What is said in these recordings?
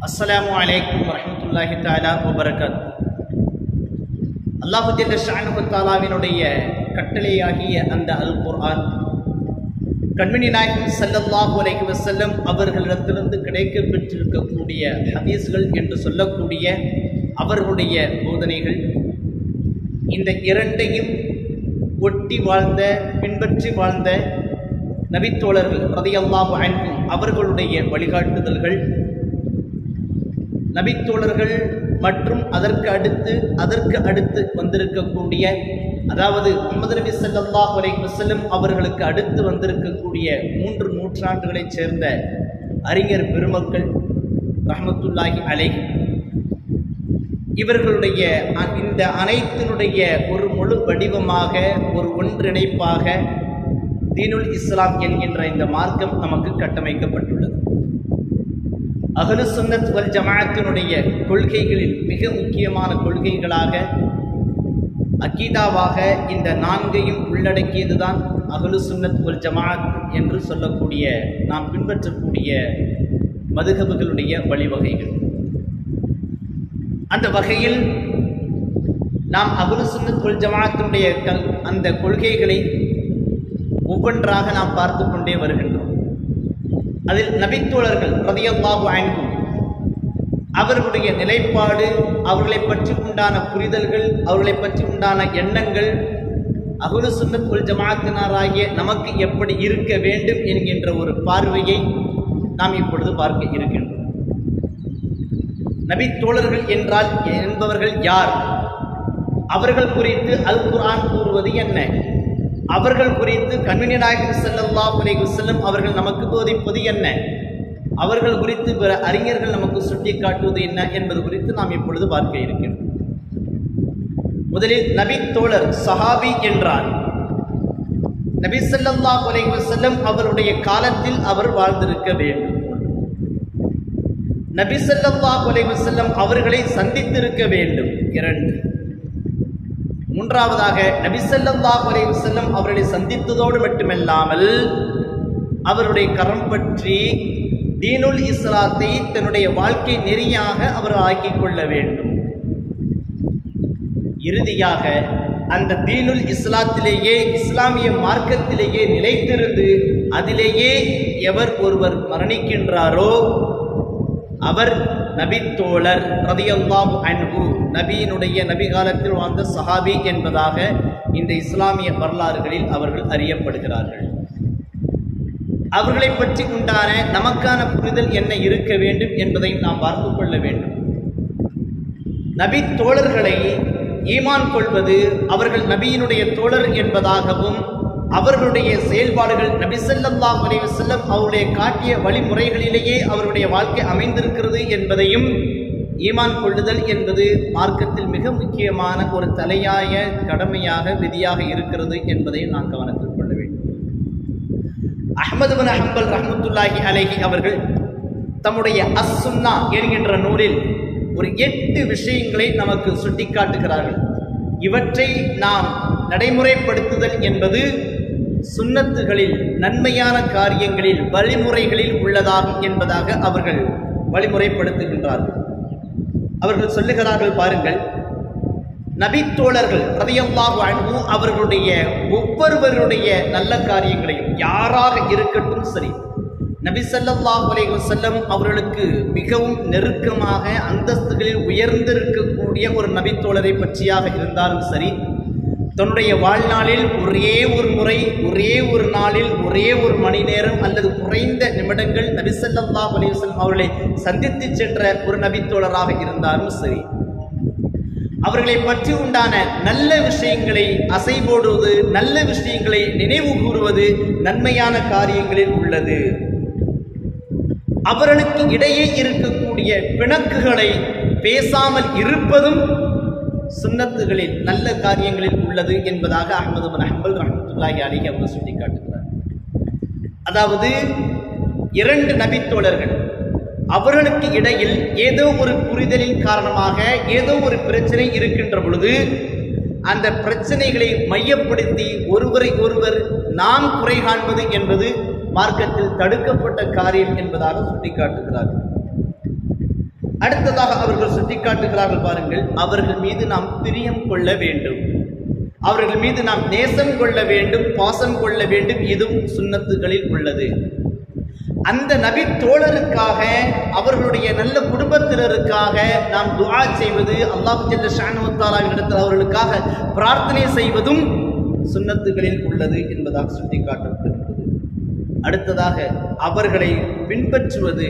அஸ்ஸலாமு அலைக்கும் வரஹ்மத்துல்லாஹி தஆலா வபரகாத். அல்லாஹ் ஜல்ல ஷஅனுஹு தஆலாவினுடைய கட்டளையாகிய அந்த அல் குர்ஆன் கண்மணி நாயகம் ஸல்லல்லாஹு அலைஹி வஸல்லம் அவர்களிடத்திலிருந்து கிடைக்கப் பெற்றிருக்கக்கூடிய ஹதீஸ்கள் என்று சொல்லக்கூடிய அவர்களுடைய போதனைகள், இந்த இரண்டையும் ஒட்டி வாழ்ந்த பின்பற்றி வாழ்ந்த நபித்தோழர்கள் ரலியல்லாஹு அன்ஹும் அவர்களுடைய வழிகாட்டுதல்கள், நபித்தோழர்கள் மற்றும் அதற்கு அடுத்து வந்திருக்கக்கூடிய, அதாவது முஹம்மது நபி ஸல்லல்லாஹு அலைஹி வஸல்லம் அவர்களுக்கு அடுத்து வந்திருக்கக்கூடிய 3 நூற்றாண்டுகளைச் சேர்ந்த அறிஞர் பெருமக்கள் ரஹ்மத்துல்லாஹி அலைஹி, இவர்களுடைய இந்த அனைத்தினுடைய ஒரு முழு வடிவமாக, ஒரு ஒன்றிணைப்பாக தீனுல் இஸ்லாம் என்கின்ற இந்த மார்க்கம் நமக்கு கட்டமைக்கப்பட்டுள்ளது. அஹ்லு சுன்னத் வல் ஜமாஅத்தினுடைய கொள்கைகளில் மிக முக்கியமான கொள்கைகளாக, அகீதாவாக இந்த 4ஐயும் உள்ளடக்கியதுதான் அஹ்லு சுன்னத் வல் ஜமாஅத் என்று சொல்லக்கூடிய நாம் பின்பற்றக்கூடிய மதுஹபுகளுடைய வழிவகைகள். அந்த வகையில் நாம் அஹ்லு சுன்னத் வல் ஜமாஅத்தினுடைய அந்த கொள்கைகளை ஒவ்வொன்றாக நாம் பார்த்து கொண்டே வருகின்றோம். அதில் நபித்தோழர்கள் ரலியல்லாஹு அன்ஹும் அவர்களுடைய நிலைப்பாடு, அவர்களை பற்றி உண்டான புரிதல்கள், அவர்களை பற்றி உண்டான எண்ணங்கள் அஹ்லு சுன்னத் வல் ஜமாஅத்தினராகிய நமக்கு எப்படி இருக்க வேண்டும் என்கின்ற ஒரு பார்வையை நாம் இப்பொழுது பார்க்க இருக்கின்றோம். நபித்தோழர்கள் என்பவர்கள் யார்? அவர்கள் குறித்து அல் குர்ஆன் கூறுவது என்ன? அவர்கள் குறித்து கண்மணி நாயகம் ஸல்லல்லாஹு அலைஹி வஸல்லம் அவர்கள் நமக்கு போதிப்பது என்ன? அவர்கள் குறித்து பிற அறிஞர்கள் நமக்கு சுட்டி காட்டுவது என்ன என்பது குறித்து நாம் இப்பொழுது பார்க்க இருக்கிறோம். முதலில் நபி தோழர், சஹாபி என்றார். நபி ஸல்லல்லாஹு அலைஹி வஸல்லம் அவருடைய காலத்தில் அவர் வாழ்ந்திருக்க வேண்டும். நபி ஸல்லல்லாஹு அலைஹி வஸல்லம் அவர்களை சந்தித்திருக்க வேண்டும். 2. மூன்றாவதாக நபி ஸல்லல்லாஹு அலைஹி வஸல்லம் அவர்களை சந்தித்ததோடு மட்டுமல்லாமல் அவருடைய கரம் பற்றி தீனுல் இஸ்லாத்தை தன்னுடைய வாழ்க்கை நெறியாக அவர் ஆக்கிக் கொள்ள வேண்டும். இறுதியாக அந்த தீனுல் இஸ்லாத்திலேயே, இஸ்லாமிய மார்க்கத்திலேயே நிலைத்திருந்து அதிலேயே எவர் ஒருவர் மரணிக்கின்றாரோ அவர் நபித்தோழர் ரலியல்லாஹு அன்ஹு, நபி காலத்தில் வாழ்ந்த சஹாபி என்பதாக இந்த இஸ்லாமிய வரலாறுகளில் அவர்கள் அறியப்படுகிறார்கள். அவர்களை பற்றி உண்டான நமக்கான புரிதல் என்ன இருக்க வேண்டும் என்பதை நாம் பார்த்து கொள்ள வேண்டும். நபி தோழர்களை ஈமான் கொள்வது, அவர்கள் நபியினுடைய தோழர் என்பதாகவும், அவர்களுடைய செயல்பாடுகள் நபி ஸல்லல்லாஹு அலைஹி வஸல்லம் அவருடைய காட்டிய வழிமுறைகளிலேயே அவருடைய வாழ்க்கை அமைந்திருக்கிறது என்பதையும் ஈமான் கொள்ளுதல் என்பது மார்க்கத்தில் மிக முக்கியமான ஒரு தலையாய கடமையாக, விதியாக இருக்கிறது என்பதையும் நாம் கவனத்தில் கொள்ள வேண்டும். அஹ்மது பின் ஹம்பல் ரஹ்மத்துல்லாஹி அலைஹி அவர்கள் தம்முடைய அஸ்-சுன்னா என்கின்ற நூலில் ஒரு 8 விஷயங்களை நமக்கு சுட்டிக்காட்டுகிறார்கள். இவற்றை நாம் நடைமுறைப்படுத்துதல் என்பது சுன்னத்துகளில், நன்மையான காரியங்களில், வழிமுறைகளில் உள்ளதாகும் என்பதாக அவர்கள் வழிமுறைப்படுத்துகின்றார்கள். அவர்கள் சொல்லுகிறார்கள், பாருங்கள், நபித்தோழர்கள் ரலியல்லாஹு அன்ஹு அவர்களுடைய ஒவ்வொருவருடைய நல்ல காரியங்களையும், யாராக இருக்கட்டும் சரி, நபி ஸல்லல்லாஹு அலைஹி வஸல்லம் அவர்களுக்கு மிகவும் நெருக்கமாக அந்தஸ்துகளில் உயர்ந்திருக்கக்கூடிய ஒரு நபித்தோழரை பற்றியாக இருந்தாலும் சரி, தன்னுடைய வாழ்நாளில் ஒரே ஒரு முறை, ஒரே ஒரு நாளில், ஒரே ஒரு மணி நேரம் அல்லது குறைந்த நிமிடங்கள் நபி ஸல்லல்லாஹு அலைஹி வஸல்லம் அவர்களை சந்தித்து சென்ற ஒரு நபித்தோழராக இருந்தாலும் சரி, அவர்களை பற்றி உண்டான நல்ல விஷயங்களை அசைபோடுவது, நல்ல விஷயங்களை நினைவு கூறுவது நன்மையான காரியங்களில் உள்ளது. அவர்களுக்கு இடையே இருக்கக்கூடிய பிணக்குகளை பேசாமல் இருப்பதும் சுன்னத்துகளில், நல்ல காரியங்களில் உள்ளது என்பதாக அஹ்மது பின் ஹம்பல் ரஹ்மத்துல்லாஹி அலைஹி அவர்கள் சுட்டிக்காட்டுகிறார். அதாவது 2 நபித்தோழர்கள், அவர்களுக்கு இடையில் ஏதோ ஒரு புரிதலின் காரணமாக ஏதோ ஒரு பிரச்சனை இருக்கின்ற பொழுது அந்த பிரச்சனைகளை மையப்படுத்தி ஒருவரை ஒருவர் நாம் குறை காண்பது என்பது மார்க்கத்தில் தடுக்கப்பட்ட காரியம் என்பதாக சுட்டிக்காட்டுகிறார்கள். அடுத்ததாக அவர்கள் சுட்டிக்காட்டுகிறார்கள் பாருங்கள், அவர்கள் மீது நாம் பிரியம் கொள்ள வேண்டும், அவர்கள் மீது நாம் நேசம் கொள்ள வேண்டும், பாசம் கொள்ள வேண்டும். இதுவும் சுன்னத்துகளில் உள்ளது. அந்த நபி தோழருக்காக, அவர்களுடைய நல்ல குடும்பத்தினருக்காக நாம் துஆ செய்வது, அல்லாஹ் ஜல்ல ஷானஹு வ தஆலாவிடத்தில் அவர்களுக்காக பிரார்த்தனை செய்வதும் சுன்னத்துகளில் உள்ளது என்பதாக சுட்டிக்காட்டப்படுகிறது. அடுத்ததாக அவர்களை பின்பற்றுவது,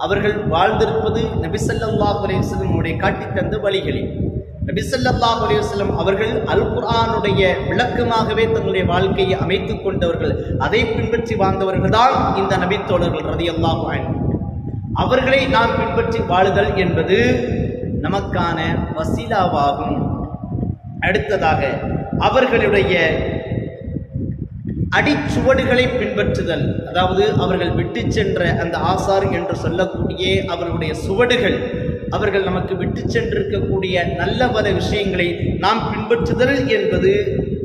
அவர்கள் வாழ்ந்திருப்பது நபி ஸல்லல்லாஹு அலைஹி வஸல்லம் உடைய காட்டி தந்த வழிகளில். நபி ஸல்லல்லாஹு அலைஹி வஸல்லம் அவர்கள் அல் குர்ஆனுடைய விளக்கமாகவே தங்களுடைய வாழ்க்கையை அமைத்துக் கொண்டவர்கள், அதை பின்பற்றி வாழ்ந்தவர்கள் தான் இந்த நபி தோழர்கள் ரலியல்லாஹு அன்ஹும். அவர்களை நாம் பின்பற்றி வாழுதல் என்பது நமக்கான வசீலாவாகும். அடுத்ததாக அவர்களுடைய அடிச்சுவடுகளை பின்பற்றுதல், அதாவது அவர்கள் விட்டு சென்ற அந்த ஆசார் என்று சொல்லக்கூடிய அவர்களுடைய சுவடுகள், அவர்கள் நமக்கு விட்டு சென்றிருக்கக்கூடிய நல்ல பல விஷயங்களை நாம் பின்பற்றுதல் என்பது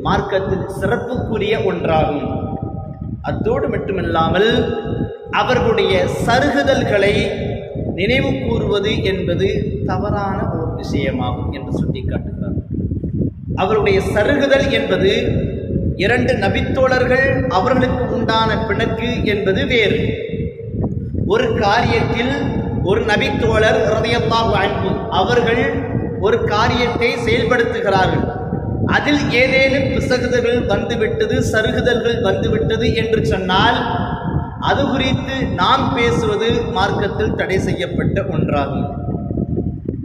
மார்க்கத்தில் சிறப்புக்குரிய ஒன்றாகும். அத்தோடு மட்டுமல்லாமல் அவர்களுடைய சருகுதல்களை நினைவு கூறுவது என்பது தவறான ஒரு விஷயமாகும் என்று சுட்டிக்காட்டுகிறார். அவருடைய சருகுதல் என்பது இரண்டு நபித்தோழர்கள் அவர்களுக்கு உண்டான பிணக்கு என்பது வேறு. ஒரு காரியத்தில் ஒரு நபித்தோழர் ரலியல்லாஹு அன்ஹு அவர்கள் ஒரு காரியத்தை செயல்படுத்துகிறார்கள், அதில் ஏதேனும் பிசகுதல்கள் வந்துவிட்டது, சருகுதல்கள் வந்துவிட்டது என்று சொன்னால் அது குறித்து நாம் பேசுவது மார்க்கத்தில் தடை செய்யப்பட்ட ஒன்றாகும்.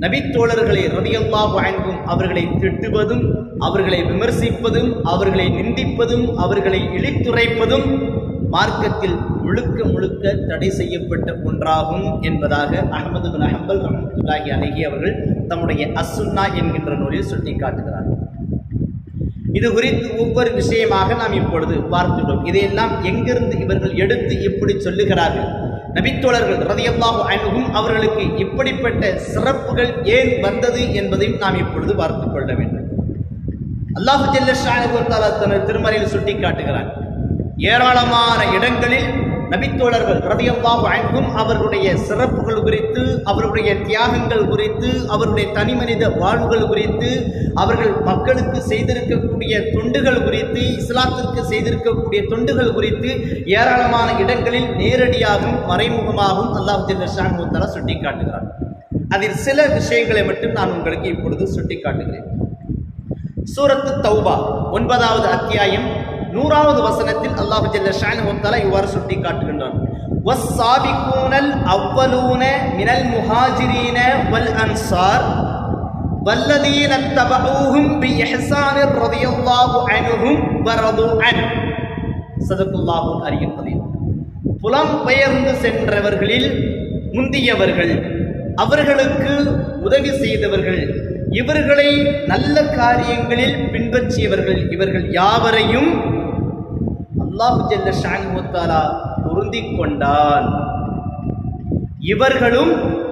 நபித்தோழர்களை ரலியல்லாஹு அன்ஹும் அவர்களை திட்டுவதும், அவர்களை விமர்சிப்பதும், அவர்களை நிந்திப்பதும், அவர்களை இழித்துரைப்பதும் மார்க்கத்தில் முழுக்க முழுக்க தடை செய்யப்பட்ட ஒன்றாகும் என்பதாக அஹ்மது பின் ஹம்பல் ரஹ்மத்துல்லாஹி அலைஹி அவர்கள் தம்முடைய அஸ்ஸுன்னா என்கின்ற நூலில் சுட்டிக்காட்டுகிறார். இது குறித்து ஒவ்வொரு விஷயமாக நாம் இப்பொழுது பார்த்துள்ளோம். இதையெல்லாம் எங்கிருந்து இவர்கள் எடுத்து இப்படி சொல்லுகிறார்கள்? நபித்தோழர்கள் ரலியல்லாஹு அன்ஹும் அவர்களுக்கு இப்படிப்பட்ட சிறப்புகள் ஏன் வந்தது என்பதையும் நாம் இப்பொழுது பார்த்துக் கொள்ள வேண்டும். அல்லாஹ் ஜல்ல ஷானஹு வ தஆலா தனது திருமறையில் சுட்டிக்காட்டுகிறார். ஏராளமான இடங்களில் நபித்தோழர்கள் ரலியல்லாஹு அன்ஹும் அவர்களுடைய சிறப்புகள் குறித்து, அவர்களுடைய தியாகங்கள் குறித்து, அவர்களுடைய தனிமனித வாழ்வுகள் குறித்து, அவர்கள் மக்களுக்கு செய்திருக்கக்கூடிய தொண்டுகள் குறித்து, இஸ்லாத்திற்கு செய்திருக்கக்கூடிய தொண்டுகள் குறித்து ஏராளமான இடங்களில் நேரடியாகவும் மறைமுகமாகவும் அல்லாஹ் ஜல்ல ஷானஹு வ தஆலா சுட்டிக்காட்டுகிறார். அதில் சில விஷயங்களை மட்டும் நான் உங்களுக்கு இப்பொழுது சுட்டிக்காட்டுகிறேன். சூரத்து தௌபா 9வது அத்தியாயம் 100வது வசனத்தில் அல்லாஹ் ஜல்ல ஷானஹு வ தஆலா இவ்வாறு சுட்டிக்காட்டுகின்றார். வஸ்ஸாபிகூனல் அவ்வலூன மினல் முஹாஜிரீன வல் அன்சார் வல்லதீன தபஊஹும் பிஇஹ்சானிர் ரலியல்லாஹு அன்ஹும் வரது அன். ஸதகல்லாஹுல் அலியுல் அலீம். புலம் பெயர்ந்து சென்றவர்களில் முந்தியவர்கள், அவர்களுக்கு உதவி செய்தவர்கள், இவர்களை நல்ல காரியங்களில் பின்பற்றியவர்கள், இவர்கள் யாவரையும் அல்லாஹ் ஜல்ல ஷானஹு வ தஆலா பொருந்திக் கொண்டான். இவர்களும்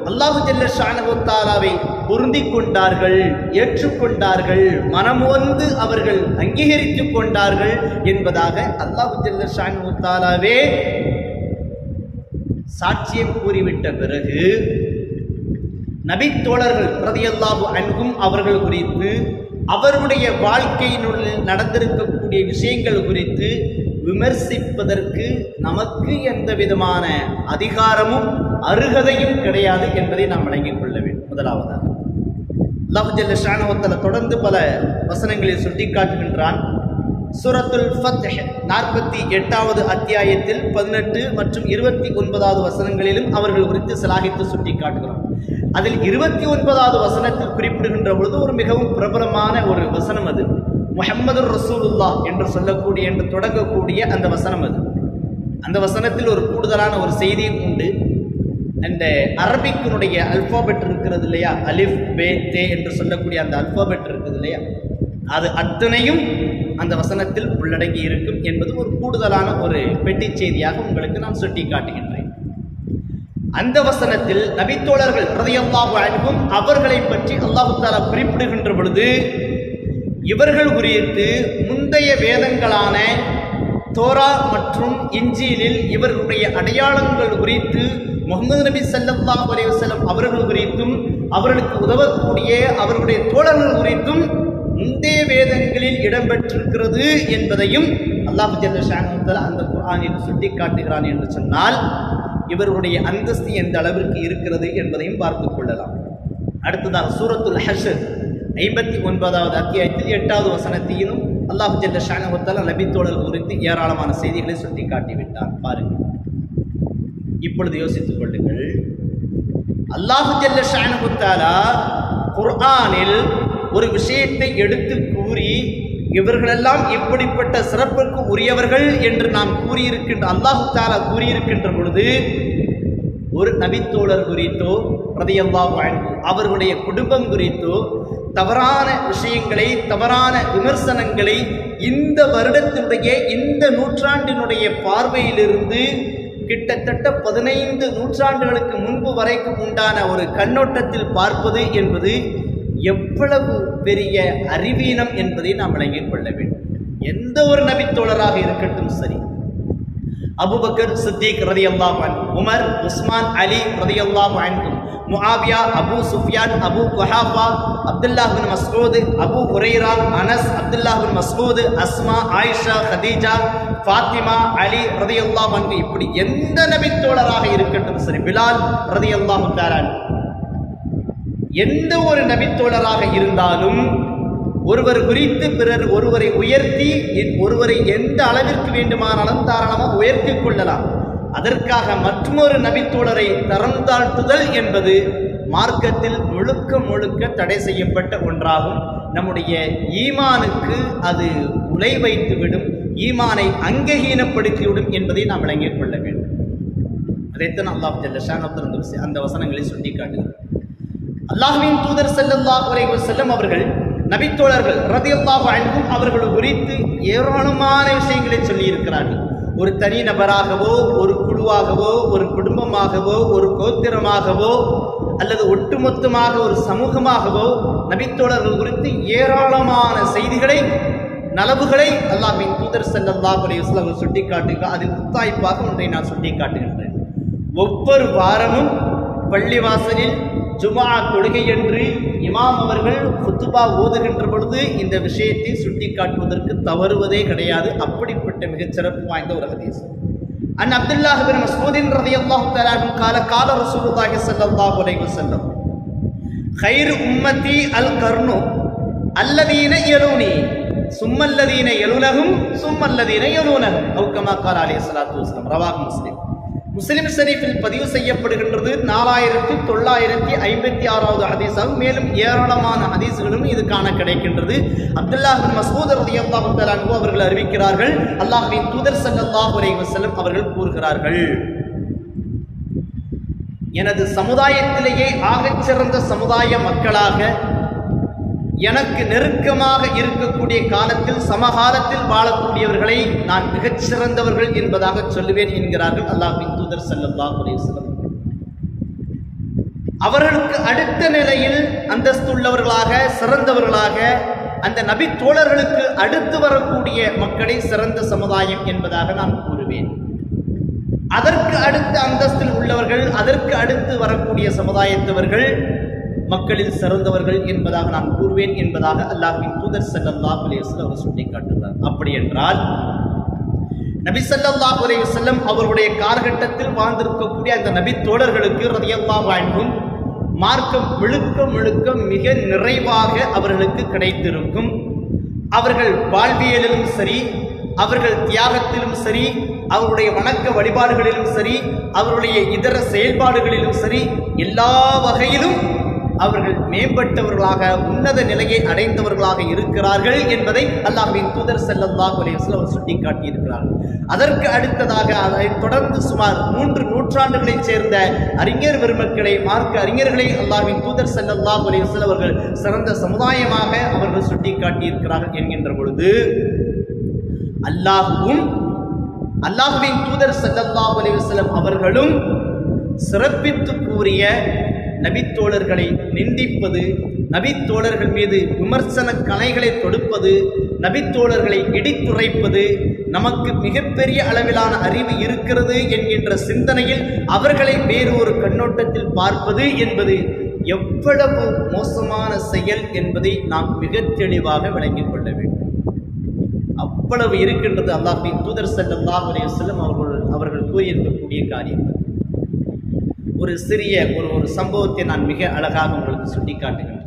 அல்லாஹ் ஜல்ல ஷானஹு வ தஆலாவை பொருந்திக் கொண்டார்கள், ஏற்றுக்கொண்டார்கள், மனமோந்து அவர்கள் அங்கீகரித்துக் கொண்டார்கள் என்பதாக அல்லாஹ் ஜல்ல ஷானஹு வ தஆலாவே சாட்சியம் கூறிவிட்ட பிறகு நபித்தோழர்கள் ரலியல்லாஹு அன்ஹும் அவர்கள் குறித்து, அவருடைய வாழ்க்கையினுள் நடந்திருக்கக்கூடிய விஷயங்கள் குறித்து விமர்சிப்பதற்கு நமக்கு எந்த விதமான அதிகாரமும் அருகதையும் கிடையாது என்பதை நாம் விளங்கிக் கொள்ள வேண்டும். முதலாவதாக அல்லாஹ் ஜல்ல ஷானஹு வ தஆலா தொடர்ந்து பல வசனங்களில் சுட்டிக்காட்டுகின்றான். சூரத்துல் ஃபத்ஹ் 48வது அத்தியாயத்தில் 18 மற்றும் 29வது வசனங்களிலும் அவர்கள் குறித்து சிலாகித்து சுட்டிக்காட்டுகிறான். அதில் 29வது வசனத்தில் குறிப்பிடுகின்ற பொழுது ஒரு மிகவும் பிரபலமான ஒரு வசனம், அது முஹம்மது ரசூலுல்லாஹ் என்று சொல்லக்கூடிய, என்று தொடங்கக்கூடிய அந்த வசனம். அது அந்த வசனத்தில் ஒரு கூடுதலான ஒரு செய்தியும் உண்டு. அந்த அரபிக்கினுடைய அல்பாபெட் இருக்கிறது இல்லையா, அலிஃப் பே தே என்று சொல்லக்கூடிய அந்த அல்பாபெட் இருக்குது இல்லையா, அது அத்தனையும் அந்த வசனத்தில் உள்ளடங்கி இருக்கும் என்பது ஒரு கூடுதலான ஒரு பெட்டி செய்தியாக உங்களுக்கு நான் சுட்டி காட்டுகின்றேன். அந்த வசனத்தில் நபித்தோழர்கள் ரலியல்லாஹு அன்ஹும் அவர்களை பற்றி அல்லாஹ் தஆலா குறிப்பிடுகின்ற பொழுது இவர்கள் குறித்து முந்தைய வேதங்களான தோரா மற்றும் இன்ஜீலில் இவர்களுடைய அடையாளங்கள் குறித்து முஹம்மது நபி ஸல்லல்லாஹு அலைஹி வஸல்லம் அவர்கள் குறித்தும் அவர்களுக்கு உதவக்கூடிய அவர்களுடைய தோழர்கள் குறித்தும் முந்தைய வேதங்களில் இடம்பெற்றிருக்கிறது என்பதையும் அல்லாஹ் ஜல்ல ஷானஹு வ தஆலா அந்த குர்ஆனில் சுட்டி காட்டுகிறான் என்று சொன்னால் இவருடைய அந்தஸ்து எந்த அளவிற்கு இருக்கிறது என்பதையும் பார்த்துக் கொள்ளலாம். அடுத்ததாக சூரத்துல் ஹஷ்ர் 59வது அத்தியாயத்தில் 8வது வசனத்தையும் அல்லாஹ் ஜல்ல ஷானஹு வ தஆலா நபி தோழர்கள் குறித்து ஏராளமான செய்திகளை சுட்டி காட்டிவிட்டார். பாருங்கள், இப்பொழுது யோசித்துக் கொள்ளுங்கள். அல்லாஹ் ஜல்ல ஷானஹு வ தஆலா குர்ஆனில் ஒரு விஷயத்தை எடுத்து கூறி இவர்களெல்லாம் இப்படிப்பட்ட சிறப்புக்கு உரியவர்கள் என்று நாம் கூறியிருக்கின்ற அல்லாஹ் தஆலா கூறியிருக்கின்ற பொழுது ஒரு நபித்தோழர் குறித்தோ ரலியல்லாஹு அன்ஹு அவர்களுடைய குடும்பம் குறித்தோ தவறான விஷயங்களை தவறான விமர்சனங்களை இந்த வருடத்தினுடைய இந்த நூற்றாண்டினுடைய பார்வையிலிருந்து கிட்டத்தட்ட 15 நூற்றாண்டுகளுக்கு முன்பு வரைக்கும் உண்டான ஒரு கண்ணோட்டத்தில் பார்ப்பது என்பது எவ்வளவு பெரிய அறிவீனம் என்பதை நாம் விளங்கிக் கொள்ள வேண்டும். எந்த ஒரு நபித்தோழராக இருக்கட்டும் சரி, அபூபக்கர் சித்திக் ரலியல்லாஹு அன்ஹு, உமர், உஸ்மான், அலி ரலியல்லாஹு அன்ஹு, Muawiya, Abu Sufyan, Abu Quhafa, Abdullah bin Masud, Abu Hurairah, Anas, Abdullah bin Masud, Asma, Aisha, Khadija, Fatima, Ali ரலியல்லாஹு அன்ஹு, இப்படி எந்த நபித்தோழராக இருக்கட்டும் சரி, பிலால் ரலியல்லாஹு தஆலா எந்த ஒரு நபித்தோழராக இருந்தாலும் ஒருவர் குறித்து பிறர் ஒருவரை உயர்த்தி ஒருவரை எந்த அளவிற்கு வேண்டுமானாலும் தாராளமாக உயர்த்தி கொள்ளலாம். அதற்காக மற்றொரு நபித்தோழரை தரம் தாழ்த்துதல் என்பது மார்க்கத்தில் முழுக்க முழுக்க தடை செய்யப்பட்ட ஒன்றாகும். நம்முடைய ஈமானுக்கு அது உலை வைத்துவிடும், ஈமானை அங்கஹீனப்படுத்திவிடும் என்பதை நாம் விளங்கிக் கொள்ள வேண்டும். அதைத்தான் அல்லாஹ் ஜல்ல ஷானஹு அந்த வசனங்களை சுட்டி காட்டுகிறார். அல்லாஹ்வின் தூதர் ஸல்லல்லாஹு அலைஹி வஸல்லம் அவர்கள் நபித்தோழர்கள் ரலியல்லாஹு அன்ஹும் அவர்கள் குறித்து ஏராளமான விஷயங்களை சொல்லி இருக்கிறார்கள். ஒரு தனி நபராகவோ ஒரு குழுவாகவோ ஒரு குடும்பமாகவோ ஒரு கோத்திரமாகவோ அல்லது ஒட்டுமொத்தமாக ஒரு சமூகமாகவோ நபித்தோழர்கள் குறித்து ஏராளமான செய்திகளை நலவுகளை அல்லாஹ்வின் தூதர் ஸல்லல்லாஹு அலைஹி வஸல்லம் சுட்டி காட்டுகிறார். அதில் முத்தாய்ப்பாக ஒன்றை நான் சுட்டி காட்டுகின்றேன். ஒவ்வொரு வாரமும் பள்ளிவாசலில் ஜுமா தொழுகை என்று இமாம் அவர்கள் குத்துபா ஓதுகின்ற பொழுது இந்த விஷயத்தை சுட்டி காட்டுவதற்கு தவறுவதே கிடையாது. அப்படிப்பட்ட மிகச்சிறப்பு வாய்ந்த ஒரு ஹதீஸ். அன் அப்துல்லாஹ் பின் மஸ்ஊத் ரலியல்லாஹு தஆலா அன்ஹு கால ரசூலுல்லாஹி ஸல்லல்லாஹு அலைஹி வஸல்லம் கைரு உம்மத்தி அல் கர்னு அல்லதீன யலூனி சும்மல்லதீன யலூனஹும் சும்மல்லதீன யலூனஹும் அவு கமா கால அலைஹி ஸலாத்து வஸலாம். ரவாஹ் முஸ்லிம். முஸ்லிம் ஷரீஃபில் பதிவு செய்யப்படுகின்றது 4956வது ஹதீஸாகும். மேலும் ஏராளமான ஹதீஸ்களும் இது காண கிடைக்கின்றது. அப்துல்லாஹ் பின் மஸ்ஊத் ரலியல்லாஹு தஆலா அன்ஹு அவர்கள் அறிவிக்கிறார்கள், அல்லாஹ்வின் தூதர் ஸல்லல்லாஹு அலைஹி வஸல்லம் அவர்கள் கூறுகிறார்கள், எனது சமுதாயத்திலேயே ஆகச்சிறந்த சமுதாய மக்களாக எனக்கு நெருக்கமாக இருக்கக்கூடிய காலத்தில் சமகாலத்தில் வாழக்கூடியவர்களை நான் மிகச்சிறந்தவர்கள் என்பதாக சொல்லுவேன் என்கிறார்கள் அல்லாஹ்வின் தூதர் ஸல்லல்லாஹு அலைஹி வஸல்லம். அவர்களுக்கு அடுத்த நிலையில் அந்தஸ்துள்ளவர்களாக சிறந்தவர்களாக அந்த நபி தோழர்களுக்கு அடுத்து வரக்கூடிய மக்களை சிறந்த சமுதாயம் என்பதாக நான் கூறுவேன். அதற்கு அடுத்த அந்தஸ்தில் உள்ளவர்கள் அதற்கு அடுத்து வரக்கூடிய சமுதாயத்தவர்கள் மக்களில் சிறந்தவர்கள் என்பதாக நான் கூறுவேன் என்பதாக அல்லாஹ்வின் தூதர் ஸல்லல்லாஹு அலைஹி வஸல்லம் அவர் சுட்டி காட்டுகிறார். அப்படி என்றால் நபி ஸல்லல்லாஹு அலைஹி வஸல்லம் அவருடைய காலகட்டத்தில் வாழ்ந்திருக்கக்கூடிய அந்த நபி தோழர்களுக்கு ரலியல்லாஹு அன்ஹும் மார்க்கம் முழுக்க முழுக்க மிக நிறைவாக அவர்களுக்கு கிடைத்திருக்கும். அவர்கள் வாழ்வியலிலும் சரி, அவர்கள் தியாகத்திலும் சரி, அவருடைய வணக்க வழிபாடுகளிலும் சரி, அவருடைய இதர செயல்பாடுகளிலும் சரி, எல்லா வகையிலும் அவர்கள் மேம்பட்டவர்களாக உன்னத நிலையை அடைந்தவர்களாக இருக்கிறார்கள் என்பதை அல்லாஹ்வின் தூதர் ஸல்லல்லாஹு அலைஹி வஸல்லம் சுட்டிக்காட்டி இருக்கிறார்கள். அதற்கு அடுத்ததாக அதை தொடர்ந்து சுமார் 3 நூற்றாண்டுகளைச் சேர்ந்த அறிஞர் பெருமக்களை மார்க்க அறிஞர்களை அல்லாஹ்வின் தூதர் ஸல்லல்லாஹு அலைஹி வஸல்லம் அவர்கள் சிறந்த சமுதாயமாக அவர்கள் சுட்டிக்காட்டி இருக்கிறார்கள் என்கின்ற பொழுது அல்லாஹ்வின் தூதர் ஸல்லல்லாஹு அலைஹி வஸல்லம் அவர்களும் சிறப்பித்து கூறிய நபித்தோழர்களை நிந்திப்பது, நபித்தோழர்கள் மீது விமர்சன கணைகளை தொடுப்பது, நபித்தோழர்களை இடித்துரைப்பது, நமக்கு மிகப்பெரிய அளவிலான அறிவு இருக்கிறது என்கின்ற சிந்தனையில் அவர்களை வேறு ஒரு கண்ணோட்டத்தில் பார்ப்பது என்பது எவ்வளவு மோசமான செயல் என்பதை நாம் மிக தெளிவாக விளங்கிக் கொள்ள வேண்டும். அவ்வளவு இருக்கின்றது அல்லாஹ்வின் தூதர் ஸல்லல்லாஹு அலைஹி வஸல்லம் அவர்கள் கூறியிருக்கக்கூடிய காரியங்கள். ஒரு சிறிய ஒரு சம்பவத்தை நான் மிக அழகாக உங்களுக்கு சுட்டிக்காட்டுகின்றேன்.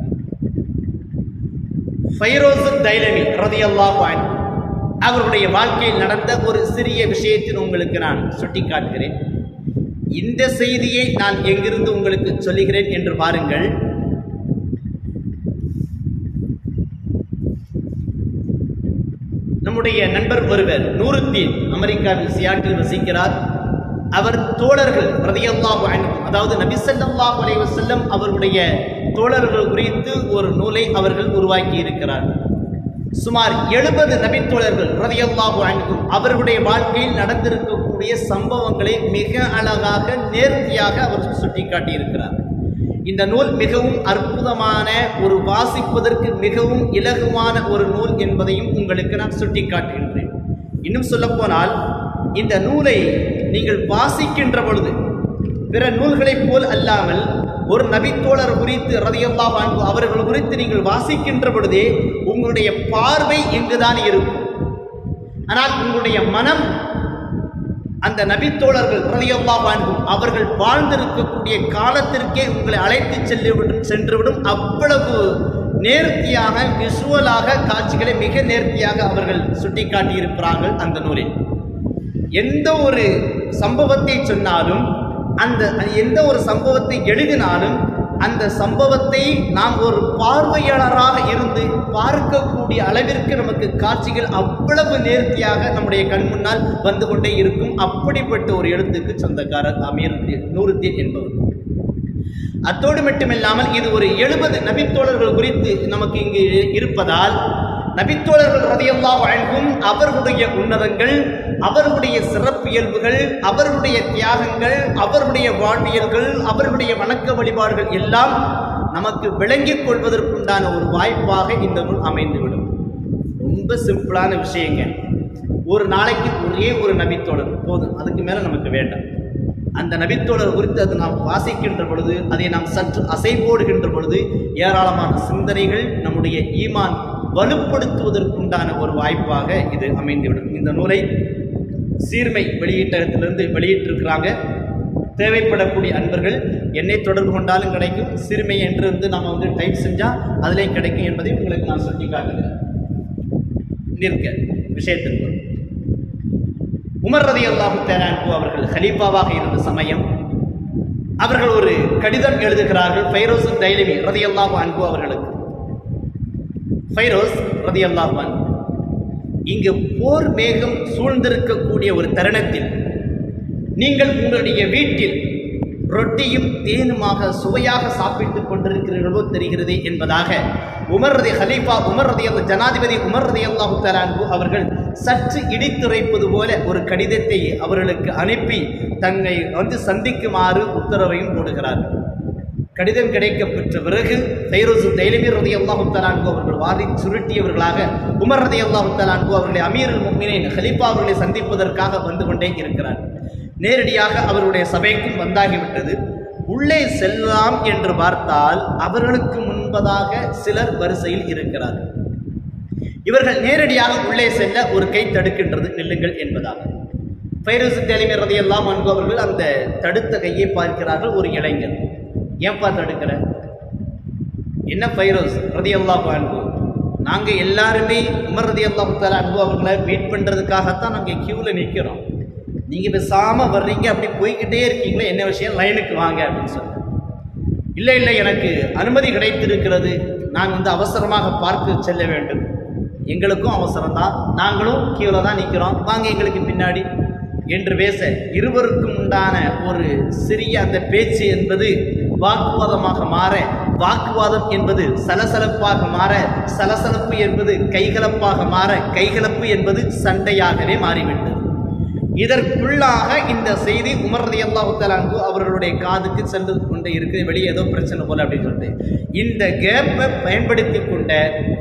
ஃபைரோஸ் தைலமி ரலியல்லாஹு அன்ஹு அவருடைய வாழ்க்கையில் நடந்த ஒரு சிறிய விஷயத்தின் உங்களுக்கு நான் சுட்டிக்காட்டுகிறேன். இந்த செய்தியை நான் எங்கிருந்து உங்களுக்கு சொல்லுகிறேன் என்று பாருங்கள். நம்முடைய நண்பர் ஒருவர் நூருத்தீன் அமெரிக்காவில் சியாட்டில் வசிக்கிறார். அவர் தோழர்கள் ரலியல்லாஹு அன்ஹு, அதாவது நபி ஸல்லல்லாஹு அலைஹி வஸல்லம் அவருடைய தோழர்கள் குறித்து ஒரு நூலை அவர்கள் உருவாக்கி இருக்கிறார்கள். சுமார் 70 நபித்தோழர்கள் ரலியல்லாஹு அன்ஹு அவர்களுடைய வாழ்க்கையில் நடந்திருக்கக்கூடிய சம்பவங்களை மிக அழகாக நேர்த்தியாக அவர் சுட்டிக்காட்டி இருக்கிறார். இந்த நூல் மிகவும் அற்புதமான ஒரு வாசிப்பதற்கு மிகவும் இலகுவான ஒரு நூல் என்பதையும் உங்களுக்கு நான் சுட்டிக்காட்டுகின்றேன். இன்னும் சொல்ல போனால் இந்த நூலை நீங்கள் வாசிக்கின்ற பொழுது பிற நூல்களைப் போல் அல்லாமல் ஒரு நபித்தோழர் குறித்து ரலியல்லாஹு அன்ஹு அவர்கள் குறித்து நீங்கள் வாசிக்கின்ற பொழுதே உங்களுடைய பார்வை இங்குதான் இருக்கும். ஆனால் உங்களுடைய மனம் அந்த நபித்தோழர்கள் ரலியல்லாஹு அன்ஹு அவர்கள் வாழ்ந்திருக்கக்கூடிய காலத்திற்கே உங்களை அழைத்து சென்றுவிடும். அவ்வளவு நேர்த்தியாக விஷுவலாக காட்சிகளை மிக நேர்த்தியாக அவர்கள் சுட்டிக்காட்டியிருக்கிறார்கள் அந்த நூலில். எந்த ஒரு சம்பவத்தை சொன்னாலும், எந்த ஒரு சம்பவத்தை எழுதினாலும் அந்த சம்பவத்தை நாம் ஒரு பார்வையாளராக இருந்து பார்க்கக்கூடிய அளவிற்கு நமக்கு காட்சிகள் அவ்வளவு நேர்த்தியாக நம்முடைய கண் முன்னால் வந்து கொண்டே இருக்கும். அப்படிப்பட்ட ஒரு எழுத்துக்கு சொந்தக்காரர் அமீர் நூருத்தீன் என்பவர். அத்தோடு மட்டுமில்லாமல் இது ஒரு 70 நபித்தோழர்கள் குறித்து நமக்கு இங்கு இருப்பதால் நபித்தோழர்கள் ரலியல்லாஹு அன்ஹும் அவர்களுடைய உன்னதங்கள், அவர்களுடைய சிறப்பியல்புகள், அவர்களுடைய தியாகங்கள், அவர்களுடைய வாழ்வியல்கள், அவர்களுடைய வணக்க வழிபாடுகள் எல்லாம் நமக்கு விளங்கிக் கொள்வதற்குண்டான ஒரு வாய்ப்பாக இந்த நூல் அமைந்துவிடும். ரொம்ப சிம்பிளான விஷயங்க. ஒரு நாளைக்கு ஒரே ஒரு நபித்தோழர் போதும், அதுக்கு மேலே நமக்கு வேண்டாம். அந்த நபித்தோழர் குறித்து அது நாம் வாசிக்கின்ற பொழுது, அதை நாம் சற்று அசைபோடுகின்ற பொழுது ஏராளமான சிந்தனைகள் நம்முடைய ஈமான் வலுப்படுத்துவதற்குண்டான ஒரு வாய்ப்பாக இது அமைந்துவிடும். இந்த நூலை சீர்மை வெளியீட்டகத்திலிருந்து வெளியிட்டிருக்கிறாங்க. தேவைப்படக்கூடிய அன்பர்கள் என்னை தொடர்பு கொண்டாலும் கிடைக்கும். சீர்மை என்று நம்ம டைப் செஞ்சால் அதிலே கிடைக்கும் என்பதை உங்களுக்கு நான் சொல்லி காட்டுகிறேன். நிற்க விஷயத்திற்கு உமர் ரலியல்லாஹு தஆலா அன்ஹு அவர்கள் கலீஃபாவாக இருந்த சமயம் அவர்கள் ஒரு கடிதம் எழுதுகிறார்கள் ஃபைரோஸ் தைலமி ரலியல்லாஹு அன்ஹு அவர்களுக்கு. ஃபைரோஸ் ரலியல்லாஹு அன்ஹு, இங்கு போர் மேகம் சூழ்ந்திருக்கக்கூடிய ஒரு தருணத்தில் நீங்கள் உங்களுடைய வீட்டில் ரொட்டியும் தேனுமாக சுவையாக சாப்பிட்டுக் கொண்டிருக்கிறீர்களோ தெரிகிறது என்பதாக ஜனாதிபதி உமர் ரலியல்லாஹு தஆலா அன்ஹு அவர்கள் சற்று இடித்துரைப்பது போல ஒரு கடிதத்தை அவர்களுக்கு அனுப்பி தன்னை சந்திக்குமாறு உத்தரவையும் போடுகிறார்கள். கடிதம் கிடைக்கப்பெற்ற பிறகு ஃபைரோஸ் தைலமி ரலியல்லாஹு தஆலா அன்ஹு அவர்கள் வாரி சுருட்டியவர்களாக உமர் ரலியல்லாஹு தஆலா அன்ஹு அவர்களை அமீருல் முஃமினீன் கலீஃபா அவர்களை சந்திப்பதற்காக வந்து கொண்டே இருக்கிறார். நேரடியாக அவருடைய சபைக்கும் வந்தாகிவிட்டது. உள்ளே செல்லலாம் என்று பார்த்தால் அவர்களுக்கு முன்பதாக சிலர் வரிசையில் இருக்கிறார்கள். இவர்கள் நேரடியாக உள்ளே செல்ல ஒரு கை தடுக்கின்றது, நில்லுங்கள் என்பதாக. ஃபைரோஸ் தைலமி ரலியல்லாஹு அன்ஹு அவர்கள் அந்த தடுத்த கையை பார்க்கிறார்கள். ஒரு இளைஞர். ஏன்பா தடுக்கிற? என்ன ஃபைரோஸ் ரலியல்லாஹு அன்ஹு, நாங்கள் எல்லாருமே உமர் ரலியல்லாஹு தஆலா அன்ஹு அவர்களை மீட் பண்ணுறதுக்காகத்தான் நாங்கள் கியூவில் நிற்கிறோம். நீங்கள் பேசாமல் வர்றீங்க, அப்படி போய்கிட்டே இருக்கீங்களே, என்ன விஷயம், லைனுக்கு வாங்க அப்படின்னு சொன்னேன். இல்லை எனக்கு அனுமதி கிடைத்திருக்கிறது, நான் அவசரமாக பார்க்க செல்ல வேண்டும். எங்களுக்கும் அவசரம்தான், நாங்களும் கியூவில் தான் நிற்கிறோம், வாங்க எங்களுக்கு பின்னாடி என்று பேச இருவருக்கும் உண்டான ஒரு சிறிய அந்த பேச்சு என்பது வாக்குவாதமாக மாற, வாக்குவாதம் என்பது சலசலப்பாக மாற, சலசலப்பு என்பது கைகலப்பாக மாற, கைகலப்பு என்பது சண்டையாகவே மாறிவிட்டது. இதற்குள்ளாக இந்த செய்தி உமர் ரலியல்லாஹு தஆலா அன்ஹு அவர்களுடைய காதுக்கு சென்று கொண்டே இருக்குது, வெளியே ஏதோ பிரச்சனை போல அப்படின்னு சொல்லிட்டு இந்த கேப்பை பயன்படுத்தி கொண்ட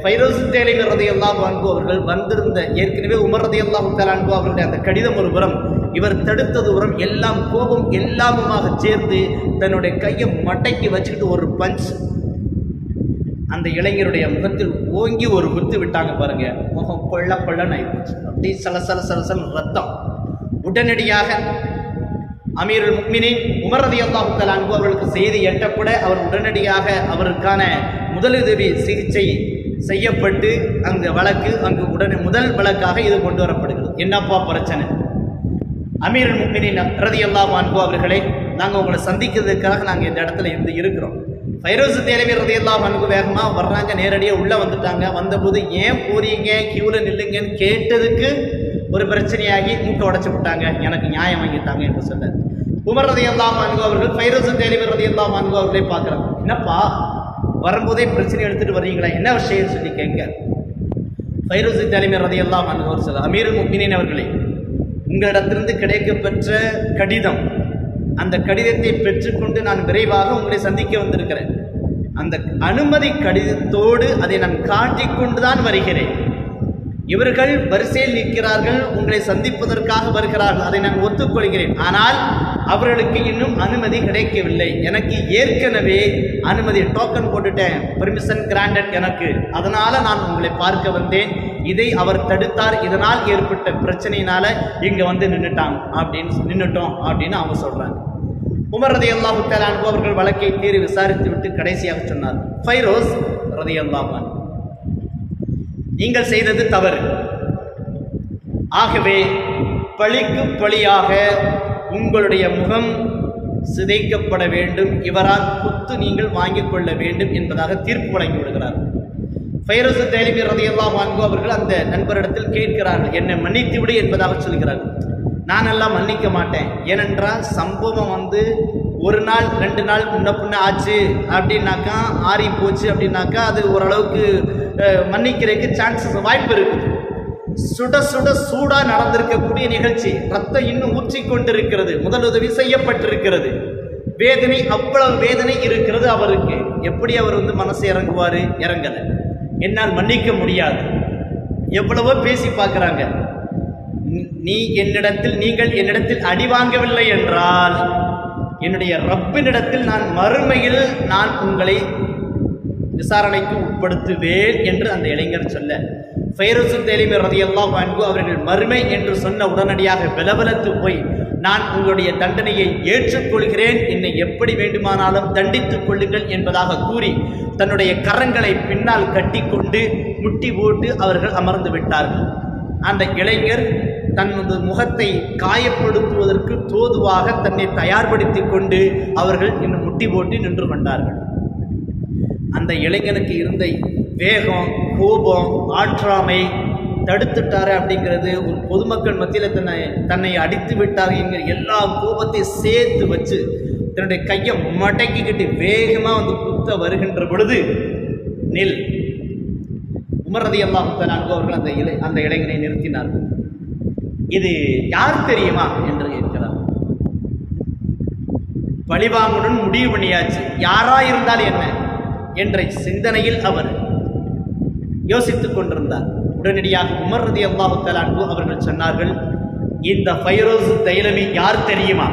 ஃபைரோஸ் தேலிமி ரலியல்லாஹு அன்ஹு அவர்கள் வந்திருந்த ஏற்கனவே உமர் ரலியல்லாஹு தஆலா அன்ஹு அவர்களுடைய அந்த கடிதம் ஒரு புறம், இவர் தடுத்தது புறம், எல்லாம் கோபம் எல்லாமுமாக சேர்ந்து தன்னுடைய கையை மட்டைக்கு வச்சுக்கிட்டு ஒரு பஞ்ச் அந்த இளைஞருடைய முகத்தில் ஓங்கி ஒரு குத்து விட்டாங்க பாருங்க. முகம் கொள்ள கொள்ளன்னு ஆயிடுச்சு, அப்படி சலசல ரத்தம். உடனடியாக அமீருல் முஃமினீன் உமர் ரலியல்லாஹு தஆலா அன்ஹு அவர்களுக்கு செய்தி எட்டப்பட அவர் உடனடியாக அவருக்கான முதலுதவி சிகிச்சை செய்யப்பட்டு அந்த வழக்கு அங்கு உடனே முதல் வழக்காக இது கொண்டு வரப்படுகிறது. என்னப்பா பிரச்சனை? அமீருல் முஃமினீன் ரலியல்லாஹு அன்ஹு அவர்களே, நாங்கள் உங்களை சந்திக்கிறதுக்காக நாங்கள் இந்த இடத்துல இருக்கிறோம். ஃபைரோஸ் தேலவி ரலியல்லாஹு அன்ஹு வேகமாக வர்றாங்க, நேரடியாக உள்ளே வந்துட்டாங்க. வந்தபோது ஏன் போறீங்க, கியூவில் நில்லுங்கன்னு கேட்டதுக்கு ஒரு பிரச்சனையாகி மூட்டை உடைச்சு விட்டாங்க, எனக்கு நியாயம் வாங்கிட்டாங்க என்று சொல்ல உமர் ரலியல்லாஹு அன்ஹு அவர்கள் ஃபைரோஸ் தேலவி ரலியல்லாஹு அன்ஹு அவர்களே பார்க்குறாங்க. என்னப்பா வரும்போதே பிரச்சனை எடுத்துகிட்டு வர்றீங்களா, என்ன விஷயம் சொல்லி கேட்க ஃபைரோஸ் தேலவி ரலியல்லாஹு அன்ஹு அவர் சொல்ல, அமீருல் முஃமினீன் அவர்களே, உங்களிடத்திலிருந்து கிடைக்கப்பெற்ற கடிதம், அந்த கடிதத்தை பெற்றுக்கொண்டு நான் விரைவாக உங்களை சந்திக்க வந்திருக்கிறேன். அந்த அனுமதி கடிதத்தோடு அதை நான் காட்டிக்கொண்டு தான் வருகிறேன். இவர்கள் வரிசையில் நிற்கிறார்கள், உங்களை சந்திப்பதற்காக வருகிறார்கள், அதை நான் ஒத்துக்கொள்கிறேன். ஆனால் அவர்களுக்கு இன்னும் அனுமதி கிடைக்கவில்லை. எனக்கு ஏற்கனவே அனுமதி டோக்கன் போட்டுட்டேன், பெர்மிஷன் கிராண்டட் எனக்கு, அதனால நான் உங்களை பார்க்க வந்தேன். இதை அவர் தடுத்தார், இதனால் ஏற்பட்ட பிரச்சனையினால இங்க வந்து நின்னுட்டோம் அப்படின்னு அவங்க சொல்றாங்க. உமர் ரலியல்லாஹு தஆலா அன்ஹு அவர்கள் வழக்கை தீர்வு விசாரித்து விட்டு கடைசியாக சொன்னார், ஃபைரோஸ் ரலியல்லாஹு அன்ஹு, நீங்கள் செய்தது தவறு. ஆகவே பழிக்கு பழியாக உங்களுடைய முகம் சிதைக்கப்பட வேண்டும், இவரால் குத்து நீங்கள் வாங்கிக் கொள்ள வேண்டும் என்பதாக தீர்ப்பு வழங்கி விடுகிறார். ஃபைரோஸ் தேலவி ரலியல்லாஹு அன்ஹு அவர்கள் அந்த நண்பரிடத்தில் கேட்கிறார்கள், என்னை மன்னித்து விடு என்பதாக சொல்கிறார்கள். நான் எல்லாம் மன்னிக்க மாட்டேன், ஏனென்றால் சம்பவம் வந்து ஒரு நாள் 2 நாள் முன்ன ஆச்சு அப்படின்னாக்கா, ஆறி போச்சு அப்படின்னாக்கா அது ஓரளவுக்கு மன்னிக்கிறதுக்கு சான்சஸ் வாய்ப்பு இருக்குது. சுட சுட சூடா நடந்திருக்கக்கூடிய நிகழ்ச்சி, ரத்தம் இன்னும் ஊற்றிக்கொண்டிருக்கிறது, முதலுதவி செய்யப்பட்டிருக்கிறது, வேதனை அவ்வளவு வேதனை இருக்கிறது அவருக்கு. எப்படி அவர் வந்து மனசு இறங்குவாரு? இறங்கலை. என்னால் மன்னிக்க முடியாது. எவ்வளவோ பேசி பார்க்கிறாங்க. நீங்கள் என்னிடத்தில் அடி வாங்கவில்லை என்றால் என்னுடைய ரப்பினிடத்தில் நான் மறுமையில் நான் உங்களை விசாரணைக்கு உட்படுத்துவேன் என்று அந்த இளைஞர் சொல்ல, ஃபைரோஸ் தேலவி ரலியல்லாஹு அன்ஹு அவர்கள் மறுமை என்று சொன்ன உடனடியாக விலவலத்து போய், நான் உங்களுடைய தண்டனையை ஏற்றுக்கொள்கிறேன், என்னை எப்படி வேண்டுமானாலும் தண்டித்துக் கொள்ளுங்கள் என்பதாக கூறி தன்னுடைய கரங்களை பின்னால் கட்டிக்கொண்டு முட்டி போட்டு அவர்கள் அமர்ந்து விட்டார்கள். அந்த இளைஞர் தனது முகத்தை காயப்படுத்துவதற்கு தோதுவாக தன்னை தயார்படுத்தி கொண்டு அவர்கள் இன்னும் முட்டி போட்டு நின்று கொண்டார்கள். அந்த இளைஞனுக்கு இருந்த வேகம், கோபம், ஆற்றாமை தடுத்துட்டாரு அப்படிங்கிறது, ஒரு பொதுமக்கள் மத்தியில் தன்னை அடித்து விட்டார் என்கிற எல்லா கோபத்தையும் சேர்த்து வச்சு தன்னுடைய கையை மடக்கிக்கிட்டு வேகமாக வந்து குத்த வருகின்ற பொழுது, நில், உமர் ரலியல்லாஹு தஆலா அன்ஹு அவர்கள் அந்த இளைஞனை நிறுத்தினார்கள். இது யார் தெரியுமா என்று கேட்கிறார். பழிவாங்குடன் முடிவு பண்ணியாச்சு, யாரா இருந்தால் என்ன என்ற சிந்தனையில் அவர் யோசித்துக் கொண்டிருந்தார். உடனடியாக உமர் ரலியல்லாஹு தஆலா அன்ஹு அவர்கள் சொன்னார்கள், இந்த ஃபைரோஸ் தைலவி யார் தெரியுமா?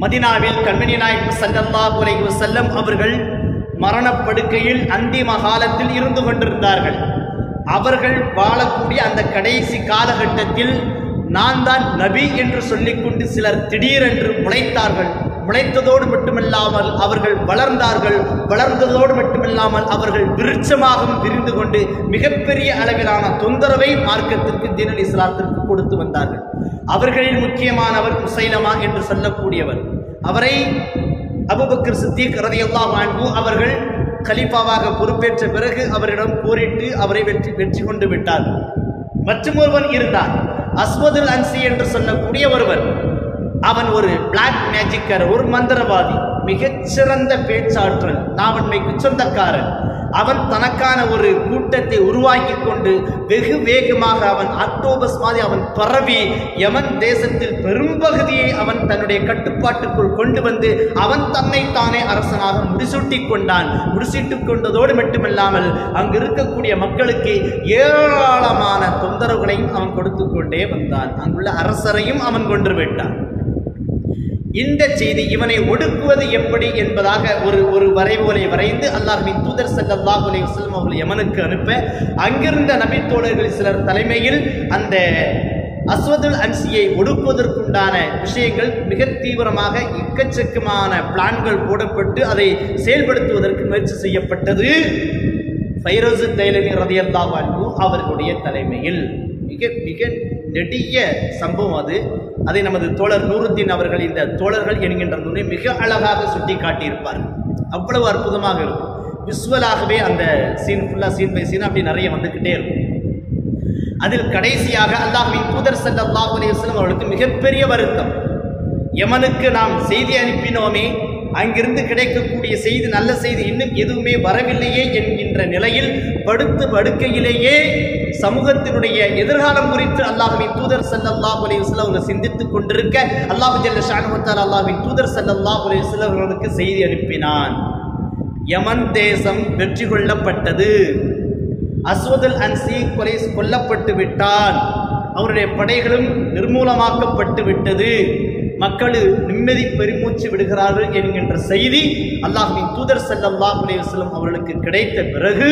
மதீனாவில் கண்மணி நாயகம் ஸல்லல்லாஹு அலைஹி வஸல்லம் அவர்கள் மரணப்படுக்கையில் அந்திம காலத்தில் இருந்து கொண்டிருந்தார்கள். அவர்கள் வாழக்கூடிய அந்த கடைசி காலகட்டத்தில் நான் தான் நபி என்று சொல்லிக்கொண்டு சிலர் திடீரென்று முளைத்தார்கள். முளைத்ததோடு மட்டுமல்லாமல் அவர்கள் வளர்ந்தார்கள். வளர்ந்ததோடு மட்டுமல்லாமல் அவர்கள் விருட்சமாகவும் விரிந்து கொண்டு மிகப்பெரிய அளவிலான தொந்தரவை மார்க்கத்திற்கு, தீனுல் இஸ்லாத்திற்கு கொடுத்து வந்தார்கள். அவர்களில் முக்கியமானவர் முசைலமா என்று சொல்லக்கூடியவர். அவரை அபூபக்கர் சித்திக் ரலியல்லாஹு அன்ஹு அவர்கள் கலீஃபாவாக பொறுப்பேற்ற பிறகு அவரிடம் போரிட்டு அவரை வெற்றி கொண்டு விட்டார். மற்றும் ஒருவன் இருந்தார், அஸ்வதுல் அன்சி என்று சொல்லக்கூடிய ஒருவர். அவன் ஒரு பிளாக் மேஜிக்கர், ஒரு மந்திரவாதி, மிகச்சிறந்த பேச்சாற்றல், நாவன்மைக்கு சொந்தக்காரன். அவன் தனக்கான ஒரு கூட்டத்தை உருவாக்கி கொண்டு வெகு வேகமாக அவன் ஆக்டோபஸ் மாதிரி அவன் பரவி யமன் தேசத்தில் பெரும்பகுதியை அவன் தன்னுடைய கட்டுப்பாட்டுக்குள் கொண்டு வந்து அவன் தன்னைத்தானே அரசனாக முடிசூட்டிக் கொண்டான். முடிசூட்டிக் கொண்டதோடு மட்டுமல்லாமல் அங்கு இருக்கக்கூடிய மக்களுக்கு ஏராளமான தொந்தரவுகளையும் அவன் கொடுத்து கொண்டே வந்தான். அங்குள்ள அரசரையும் அவன் கொன்று விட்டான். இந்த செய்தி இவனை ஒடுக்குவது எப்படி என்பதாக ஒரு வரைவோலை வரைந்து அல்லாஹ்வின் தூதர் ஸல்லல்லாஹு அலைஹி வஸல்லம் அவர்கள் யமனுக்கு அனுப்ப அங்கிருந்த நபி தோழர்கள் சிலர் தலைமையில் அந்த அஸ்வதுல் அன்சியை ஒடுக்குவதற்குண்டான விஷயங்கள் மிக தீவிரமாக எக்கச்சக்கமான பிளான்கள் போடப்பட்டு அதை செயல்படுத்துவதற்கு முயற்சி செய்யப்பட்டது. ஃபைரோஸ் தைலமி ரலியல்லாஹு அன்ஹு அவர்களுடைய தலைமையில் மிக மிக நெடிய சம்பவம் அது. அதை நமது தோழர் நூருத்தீன் அவர்கள் இந்த தோழர்கள் என்கின்ற நூலை மிக அழகாக சுட்டி காட்டியிருப்பார்கள். அவ்வளவு அற்புதமாக இருக்கும். விசுவலாகவே அந்த சீன் ஃபுல்லாக சீன் பை சீன் அப்படி நிறைய வந்துக்கிட்டே இருக்கும். அதில் கடைசியாக அல்லாஹ்வின் தூதர் ஸல்லல்லாஹு அலைஹி வஸல்லம் அவர்களுக்கு மிகப்பெரிய வருத்தம். யமனுக்கு நாம் செய்தி அனுப்பினோமே, அங்கிருந்து கிடைக்கக்கூடிய செய்தி நல்ல செய்தி இன்னும் எதுவுமே வரவில்லையே என்கின்ற நிலையில் படுத்து படுக்கையிலேயே சமூகத்தினுடைய எதிர்காலம் குறித்து அல்லாஹ்வின் தூதர் ஸல்லல்லாஹு அலைஹி வஸல்லம் அவர்கள் சிந்தித்துக் கொண்டிருக்க அல்லாஹ் ஜல்ல ஷானஹு வ தஆலா அல்லாஹ்வின் தூதர் ஸல்லல்லாஹு அலைஹி வஸல்லம் அவர்களுக்கு செய்தி அனுப்பினான். யமன் தேசம் வெற்றி கொள்ளப்பட்டது. அஸ்வதுல் அன்சி கொல்லப்பட்டு விட்டான். அவருடைய படைகளும் நிர்மூலமாக்கப்பட்டு விட்டது. மக்கள் நிம்மதி பெருமூச்சு விடுகிறார்கள் என்கின்ற செய்தி அல்லாஹ்வின் தூதர் ஸல்லல்லாஹு அலைஹி வஸல்லம் அவர்களுக்கு கிடைத்த பிறகு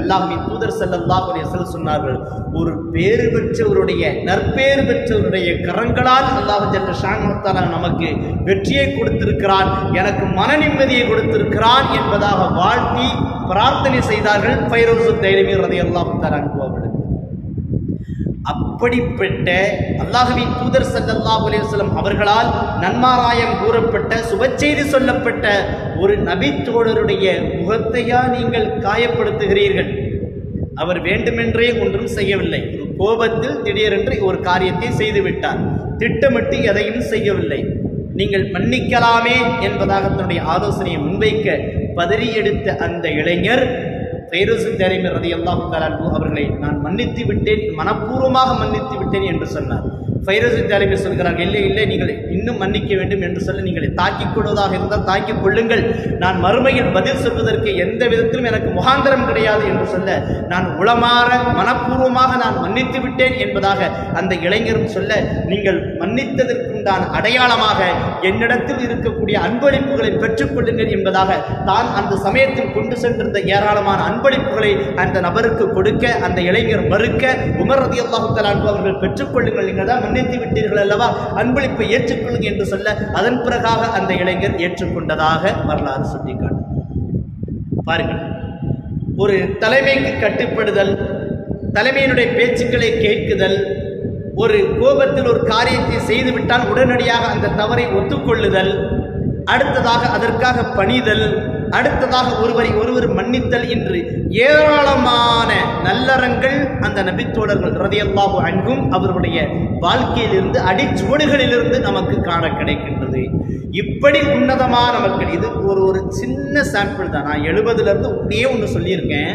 அல்லாஹ்வின் தூதர் ஸல்லல்லாஹு அலைஹி வஸல்லம் சொன்னார்கள், ஒரு பேறு பெற்றவருடைய நற்பேறு பெற்றவருடைய கரங்களால் அல்லாஹ் ஜல்ல ஷானஹு வ தஆலா நமக்கு வெற்றியை கொடுத்திருக்கிறான், எனக்கு மன நிம்மதியை கொடுத்திருக்கிறான் என்பதாக வாழ்த்தி பிரார்த்தனை செய்தார்கள் ஃபைரோஸ் தைலமி ரலியல்லாஹு தஆலா அன்ஹு அவர்கள். அப்படிப்பட்ட அல்லாஹ்வின் தூதர் ஸல்லல்லாஹு அலைஹி வஸல்லம் அவர்களால் நன்மாராயம் கூறப்பட்ட சுபச்செய்தி சொல்லப்பட்ட ஒரு நபி தோழருடைய முகத்தையா நீங்கள் காயப்படுத்துகிறீர்கள்? அவர் வேண்டுமென்றே ஒன்றும் செய்யவில்லை. ஒரு கோபத்தில் திடீரென்று ஒரு காரியத்தை செய்துவிட்டார். திட்டமிட்டு எதையும் செய்யவில்லை. நீங்கள் மன்னிக்கலாமே என்பதாக தன்னுடைய ஆலோசனையை முன்வைக்க பதறி எடுத்த அந்த இளைஞர் ஃபைரோஸ் தைலமி ரலியல்லாஹு தஆலா அன்ஹு அவர்களை நான் மன்னித்து விட்டேன், மனப்பூர்வமாக மன்னித்து விட்டேன் என்று சொன்னார். ஃபைரோஸ் தைலமி சொல்கிறார், இல்லை இல்லை, நீங்கள் இன்னும் மன்னிக்க வேண்டும் என்று சொல்ல நீங்கள் தாக்கிக் கொள்வதாக இருந்தால் தாக்கிக் கொள்ளுங்கள், நான் மறுமையில் பதில் சொல்வதற்கு எந்த விதத்திலும் எனக்கு முகாந்திரம் கிடையாது என்று சொல்ல நான் உளமாற மனப்பூர்வமாக நான் மன்னித்து விட்டேன் என்பதாக அந்த இளைஞரும் சொல்ல, நீங்கள் மன்னித்ததற்குண்டான அடையாளமாக என்னிடத்தில் இருக்கக்கூடிய அன்பளிப்புகளை பெற்றுக்கொள்ளுங்கள் என்பதாக தான் அந்த சமயத்தில் கொண்டு சென்றிருந்த ஏராளமான அன்பளிப்புகளை அந்த நபருக்கு கொடுக்க அந்த இளைஞர் மறுக்க உமர் ரலியல்லாஹு தஆலா அன்ஹு அவர்கள் பெற்றுக்கொள்ளுங்கள், நீங்கள் தான் மன்னித்து விட்டீர்கள் அல்லவா, அன்பளிப்பை ஏற்றுக்கொள்ளுங்கள் என்று சொல்ல அதன் பிறகாக அந்த இளைஞர் ஏற்றுக்கொண்டதாக வரலாறு சுட்டிக்காட்டும். பாருங்கள், ஒரு தலைமைக்கு கட்டுப்படுதல், தலைமையினுடைய பேச்சுக்களை கேட்குதல், ஒரு கோபத்தில் ஒரு காரியத்தை செய்துவிட்டால் உடனடியாக அந்த தவறை ஒத்துக்கொள்ளுதல், அடுத்ததாக அதற்காக பணிதல், அடுத்ததாக ஒருவர் மன்னித்தல் என்று ஏராளமான நல்லறங்கள் அந்த நபித்தோழர்கள் ரலியல்லாஹு அன்ஹும் அவருடைய வாழ்க்கையிலிருந்து அடிச்சுவடுகளிலிருந்து நமக்கு காண கிடைக்கின்றது. இப்படி உன்னதமான மக்கள், இது ஒரு சின்ன சாம்பிள் தான். நான் 70லிருந்து ஒன்று சொல்லியிருக்கேன்.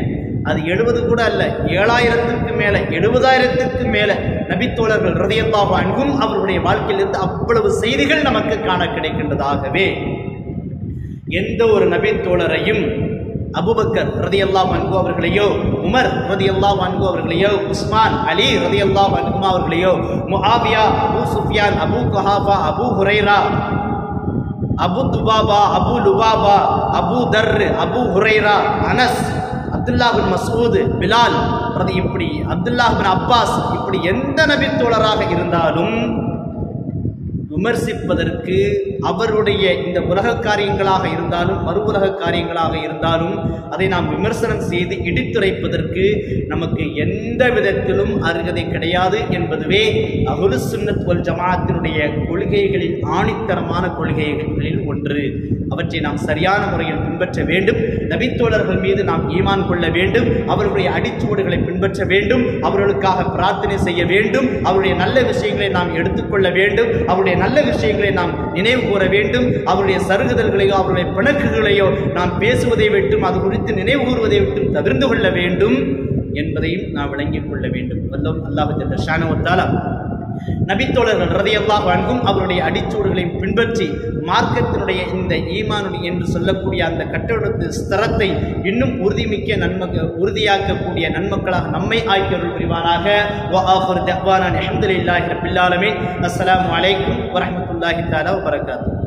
அது 70 கூட அல்ல, 7000க்கு மேல 70,000க்கு மேல நபித்தோழர்கள் ரலியல்லாஹு அன்ஹும் அவருடைய வாழ்க்கையிலிருந்து அவ்வளவு செய்திகள் நமக்கு காண கிடைக்கின்றதாகவே எந்த ஒரு நபித்தோழரையும் அபூபக்கர் ரலியல்லாஹு அன்ஹு அவர்களையோ, உமர் ரலியல்லாஹு அன்ஹு அவர்களையோ, உஸ்மான், அலி ரலியல்லாஹு அன்ஹு அவர்களையோ, Muawiya, Abu Sufyan, Abu Quhafa, Abu Hurairah, Abu Dubaba, Abu Lubaba, Abu Dharr, Abu Hurairah, Anas, Abdullah bin Masud, Bilal, இப்படி அப்துல்லாஹ் பின் அப்பாஸ், இப்படி எந்த நபித்தோழராக இருந்தாலும் விமர்சிப்பதற்கு, அவருடைய இந்த உலக காரியங்களாக இருந்தாலும் மறு உலக காரியங்களாக இருந்தாலும் அதை நாம் விமர்சனம் செய்து இடித்துரைப்பதற்கு நமக்கு எந்த விதத்திலும் அருகதை கிடையாது என்பதுவே அஹ்லுஸ் சுன்னத் வல் ஜமாஅத்தினுடைய கொள்கைகளின் ஆணித்தரமான கொள்கைகளில் ஒன்று. அவற்றை நாம் சரியான முறையில் பின்பற்ற வேண்டும். நபித்தோழர்கள் மீது நாம் ஈமான் கொள்ள வேண்டும். அவருடைய அடிச்சுவடுகளை பின்பற்ற வேண்டும். அவர்களுக்காக பிரார்த்தனை செய்ய வேண்டும். அவருடைய நல்ல விஷயங்களை நாம் எடுத்துக்கொள்ள வேண்டும். அவருடைய நல்ல விஷயங்களை நாம் நினைவு கூற வேண்டும். அவருடைய சருகுதல்களையோ அவருடைய பிணக்குகளையோ நாம் பேசுவதை விட்டும் அது குறித்து நினைவு கூறுவதை விட்டும் தவிர்த்து கொள்ள வேண்டும் என்பதையும் நாம் விளங்கிக் கொள்ள வேண்டும். வல்லோம் அல்லாஹ் ஜல்ல ஷானஹு வ தஆலா நபித்தோழர்கள் ரலியல்லாஹு அன்ஹும் அவருடைய அடிச்சூடுகளையும் பின்பற்றி மார்க்கத்தினுடைய இந்த ஈமானுடைய என்று சொல்லக்கூடிய அந்த கட்டடத்து ஸ்தரத்தை இன்னும் உறுதியாக்கக்கூடிய நன்மக்களாக நம்மை ஆக்கியருள் புரிவானாக. வ ஆகிரு தஅவானா அல்ஹம்துலில்லாஹி ரப்பில் ஆலமீன். அஸ்ஸலாமு அலைக்கும் வ ரஹ்மத்துல்லாஹி தஆலா வ பரகாத்துஹு.